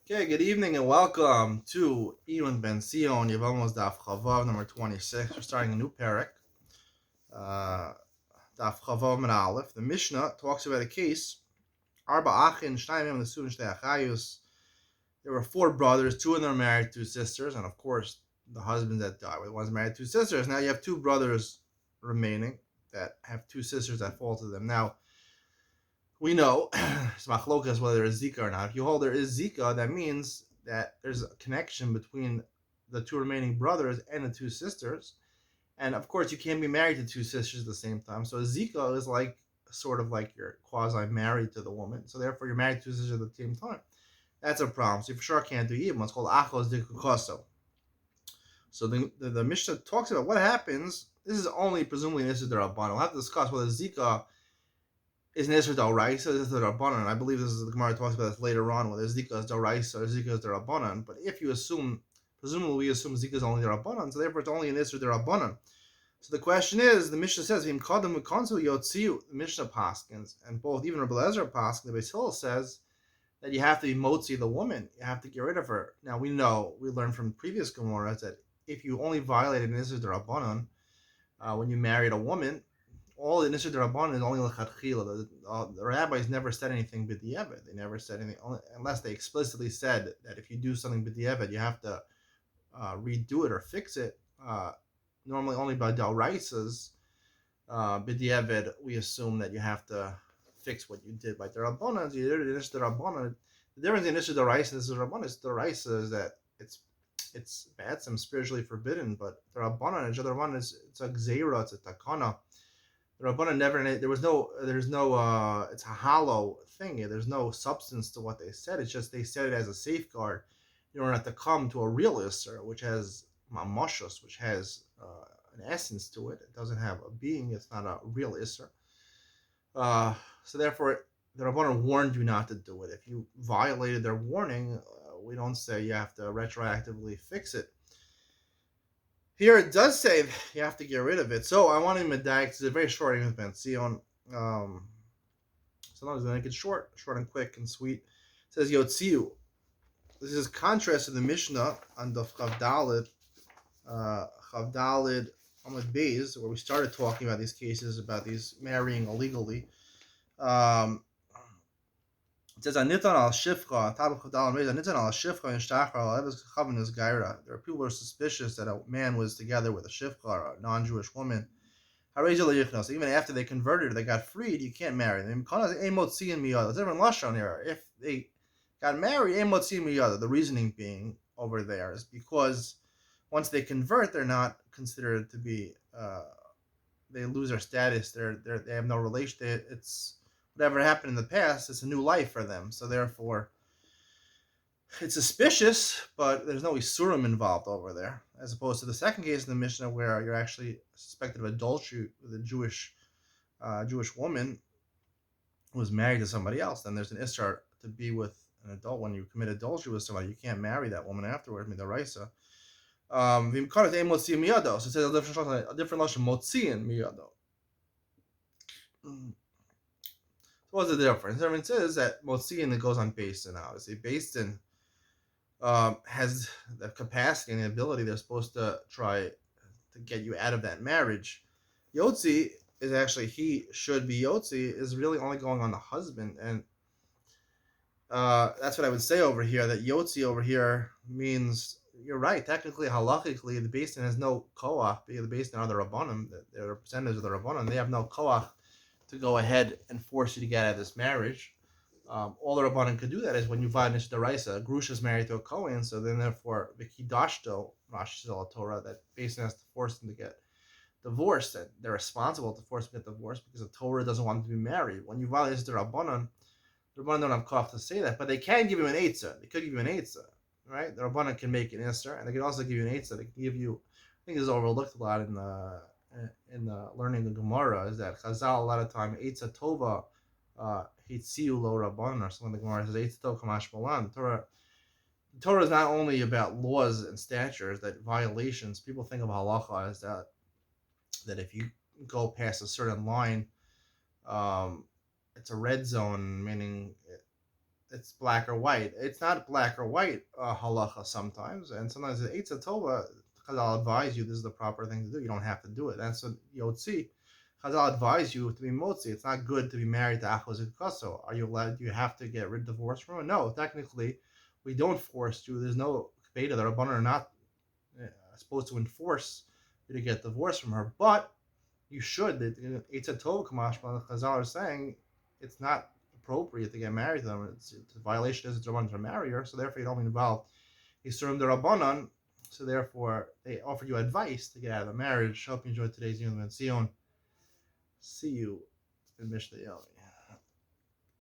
Okay, good evening and welcome to Iyun Benzion, Yevamos Daf Chavav number 26. We're starting a new parak, uh, Daf Chavav and Aleph. The Mishnah talks about a case, Arba Achin, Shnayim Nesuin Shnei Achayus. There were four brothers, two of them are married, two sisters, and of course, the husband that died were the ones married, two sisters. Now you have two brothers remaining that have two sisters that fall to them. Now, we know it's machlokas whether there is zika or not. If you hold there is zika, that means that there's a connection between the two remaining brothers and the two sisters. And of course, you can't be married to two sisters at the same time. So zika is like sort of like you're quasi married to the woman. So therefore, you're married to two sisters at the same time. That's a problem. So you for sure can't do Iyun. It's called achos dikukoso. So the Mishnah talks about what happens. This is only presumably an issue Rabbanan. We'll have to discuss whether zika is an Isra D'Oraisa, is the Rabbanan. I believe this is the Gemara talks about this later on, whether Zika is D'Oraisa or Zika is the Rabbanan. But if you assume, presumably we assume Zika is only the Rabbanan, so therefore it's only an Isra Rabbanan. So the question is, the Mishnah says, V'im Kadam U'Konsu Yotziu, the Mishnah Paskins, and both, even Rabbi Lezer Paskin, the Beis Hillel says that you have to be Motzi the woman, you have to get rid of her. Now we know, we learned from previous Gemaras that if you only violated an Isra Rabbanan, when you married a woman, all the Nisr Rabbanan is only l'chadchila. The rabbis never said anything b'diavad. They never said anything, unless they explicitly said that if you do something b'diavad, you have to redo it or fix it. Normally only by d'oraisas, b'diavad, we assume that you have to fix what you did. By the Rabbanan, the Rabbanan, the difference in Nisr d'oraisas and Rabbanan is d'oraisa is that it's bad, some spiritually forbidden, but the Rabbanan, the Rabbanan is it's a gzeira, it's a takana. The Rabbanan never, there's no, it's a hollow thing. There's no substance to what they said. It's just they said it as a safeguard. You don't have to come to a real Isser, which has mamashos, which has an essence to it. It doesn't have a being. It's not a real Isser. So therefore, the Rabbanan warned you not to do it. If you violated their warning, we don't say you have to retroactively fix it. Here it does say you have to get rid of it. So I want to medayik. It's a very short with Benzion. Sometimes I make it short and quick and sweet. It says Yotziu. This is contrast to the Mishnah on the Chavdalid, Amud Beis, where we started talking about these cases about these marrying illegally. It says Anitan al Shifcha, Tab Chavdalid Beis, Anitan al Shifcha and Shtachar al Eves Chavin is Gaira. There are people who are suspicious that a man was together with a Shifcha, a non-Jewish woman. So even after they converted, they got freed, you can't marry them. It's a different lashon here. If they got married, the reasoning being over there is because once they convert, they're not considered to be. They lose their status. They have no relation. It's whatever happened in the past. It's a new life for them. So therefore, it's suspicious, but there's no isurim involved over there, as opposed to the second case in the Mishnah where you're actually suspected of adultery with a Jewish woman who was married to somebody else. Then there's an isser to be with an adult. When you commit adultery with somebody, you can't marry that woman afterwards. Midaraisa. So it says a different lashon motziin miyado. So what's the difference? The difference is that motziin that goes on Beis Din. Obviously, Beis Din has the capacity and the ability. They're supposed to try to get you out of that marriage. Yotzi is actually, he should be Yotzi, is really only going on the husband. And that's what I would say over here, that Yotzi over here means, you're right, technically, halachically, the Beis Din has no koach, because the Beis Din are the Rabbanim, they're representatives of the Rabbanim, they have no koach to go ahead and force you to get out of this marriage. All the Rabbanan could do that is when you violate Nish Daraisa, a Grusha is married to a Kohen, so then therefore, Vikidashto, Rashi says Torah, that Beis Din has to force them to get divorced, and they're responsible to force them to get divorced because the Torah doesn't want them to be married. When you violate the Rabbanan don't have kof to say that, but they can give you an eitzah. They could give you an eitzah, right? The Rabbanan can make an isser, and they can also give you an eitzah. They can give you, I think this is overlooked a lot in the learning the Gemara, is that Chazal a lot of time eitzah tova hitziu lo Rabbanan, or something the Gemara says eitzah tov kamash malan. The Torah is not only about laws and statutes, that violations. People think of halacha as that if you go past a certain line, it's a red zone, meaning it's black or white. It's not black or white halacha sometimes, and sometimes the Eitzah Tova, Chazal advise you this is the proper thing to do. You don't have to do it. That's what Yotzi. Chazal advise you to be motzi. It's not good to be married to Achos Kaso. Are you allowed? Do you have to get divorced from him? No, technically, we don't force you. There's no beta that Rabbanan are not supposed to enforce you to get divorced from her, but you should. It's a Tov Kamash, Chazal are saying it's not appropriate to get married to them. It's a violation as a Rabbanan to marry her, so therefore you don't involve Yisurim the Rabbanan. So therefore they offer you advice to get out of the marriage. Hope you enjoyed today's Iyun Ben Zion. See you in Mishnah Yeli.